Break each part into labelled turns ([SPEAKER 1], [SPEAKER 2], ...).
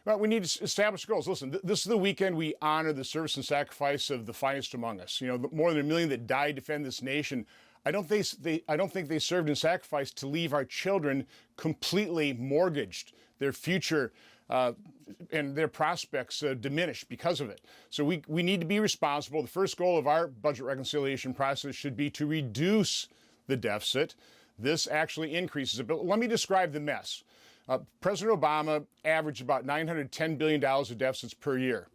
[SPEAKER 1] Well, we need to establish goals. Listen, this is the weekend we honor the service and sacrifice of the finest among us. You know, more than 1 million that died to defend this nation. I don't think they served and sacrificed to leave our children completely mortgaged, their future and their prospects diminished because of it. So we need to be responsible. The first goal of our budget reconciliation process should be to reduce the deficit. This actually increases it. But let me describe the mess. President Obama averaged about $910 billion of deficits per year.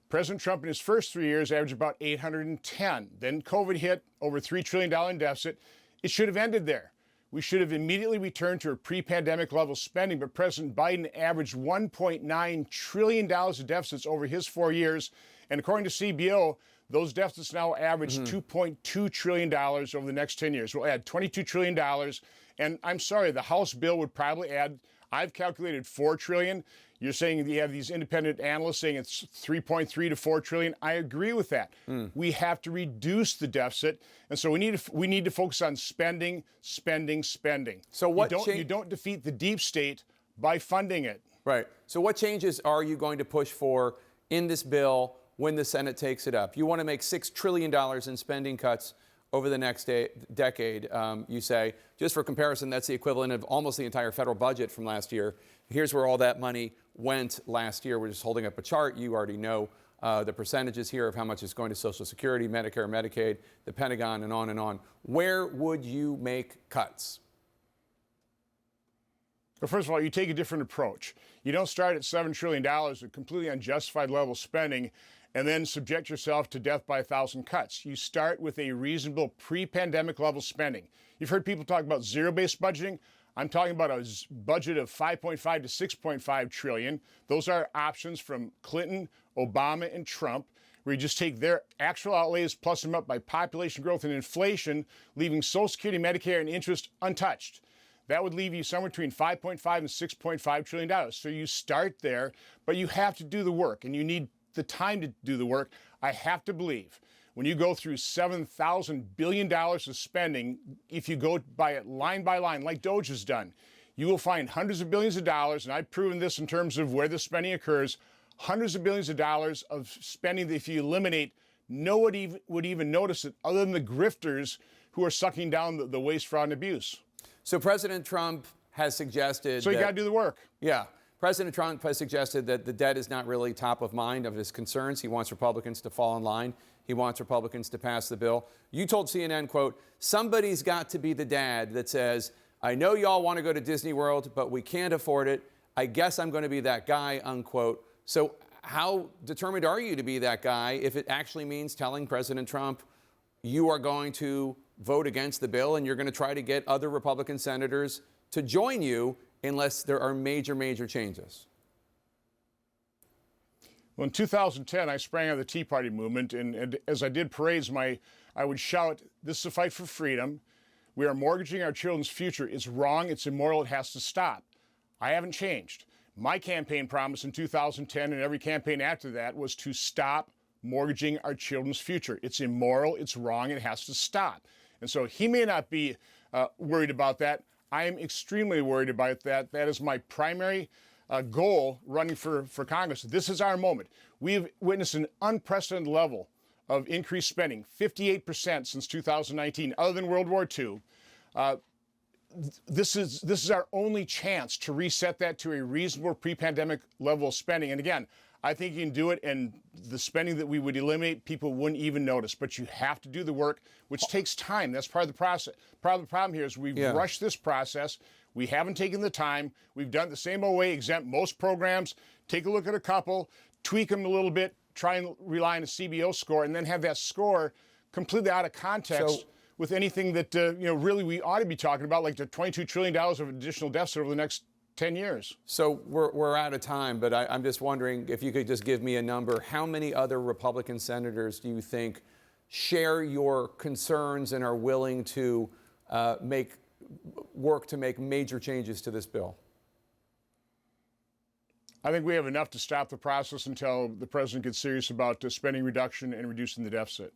[SPEAKER 1] President Trump in his first 3 years averaged about 810. Then COVID hit, over $3 trillion in deficit. It should have ended there. We should have immediately returned to a pre-pandemic level spending, but President Biden averaged $1.9 trillion of deficits over his 4 years. And according to CBO, those deficits now average $2.2 trillion over the next 10 years. We'll add $22 trillion. And I'm sorry, the House bill would probably add, I've calculated $4 trillion. You're saying you have these independent analysts saying it's 3.3 to 4 trillion. I agree with that. We have to reduce the deficit, and so we need to focus on spending. So you don't defeat the deep state by funding it.
[SPEAKER 2] Right. So what changes are you going to push for in this bill when the Senate takes it up? You want to make $6 trillion in spending cuts over the next decade, you say. Just for comparison, that's the equivalent of almost the entire federal budget from last year. Here's where all that money went last year. We're just holding up a chart. You already know the percentages here of how much is going to Social Security, Medicare, Medicaid, the Pentagon, and on and on. Where would you make cuts?
[SPEAKER 1] Well, first of all, you take a different approach. You don't start at $7 trillion with completely unjustified level spending and then subject yourself to death by 1,000 cuts. You start with a reasonable pre-pandemic level spending. You've heard people talk about zero-based budgeting. I'm talking about a budget of 5.5 to 6.5 trillion. Those are options from Clinton, Obama, and Trump, where you just take their actual outlays, plus them up by population growth and inflation, leaving Social Security, Medicare, and interest untouched. That would leave you somewhere between 5.5 and 6.5 trillion dollars. So you start there, but you have to do the work, and you need the time to do the work. I have to believe when you go through $7,000 billion of spending, if you go by it line by line, like DOGE has done, you will find hundreds of billions of dollars, and I've proven this in terms of where the spending occurs, hundreds of billions of dollars of spending that if you eliminate, no one would even notice it other than the grifters who are sucking down the waste, fraud, and abuse.
[SPEAKER 2] So President Trump has suggested
[SPEAKER 1] So you got to do the work.
[SPEAKER 2] Yeah. President Trump has suggested that the debt is not really top of mind of his concerns. He wants Republicans to fall in line. He wants Republicans to pass the bill. You told CNN, quote, somebody's got to be the dad that says, I know y'all want to go to Disney World, but we can't afford it. I guess I'm going to be that guy, unquote. So how determined are you to be that guy if it actually means telling President Trump you are going to vote against the bill and you're going to try to get other Republican senators to join you unless there are major, major changes?
[SPEAKER 1] Well, in 2010, I sprang out of the Tea Party movement, and as I did parades, I would shout, this is a fight for freedom. We are mortgaging our children's future. It's wrong. It's immoral. It has to stop. I haven't changed. My campaign promise in 2010 and every campaign after that was to stop mortgaging our children's future. It's immoral. It's wrong. It has to stop. And so he may not be worried about that. I am extremely worried about that. That is my primary goal running for Congress. This is our moment. We have witnessed an unprecedented level of increased spending, 58% since 2019, other than World War II. This is our only chance to reset that to a reasonable pre-pandemic level of spending. And again, I think you can do it, and the spending that we would eliminate, people wouldn't even notice. But you have to do the work, which takes time. That's part of the process. Part of the problem here is we've rushed this process. We haven't taken the time. We've done it the same old way, exempt most programs, take a look at a couple, tweak them a little bit, try and rely on a CBO score, and then have that score completely out of context with anything that really we ought to be talking about, like the $22 trillion of additional deficit over the next 10 years.
[SPEAKER 2] So we're out of time, but I'm just wondering if you could just give me a number. How many other Republican senators do you think share your concerns and are willing to work to make major changes to this bill?
[SPEAKER 1] I think we have enough to stop the process until the president gets serious about spending reduction and reducing the deficit.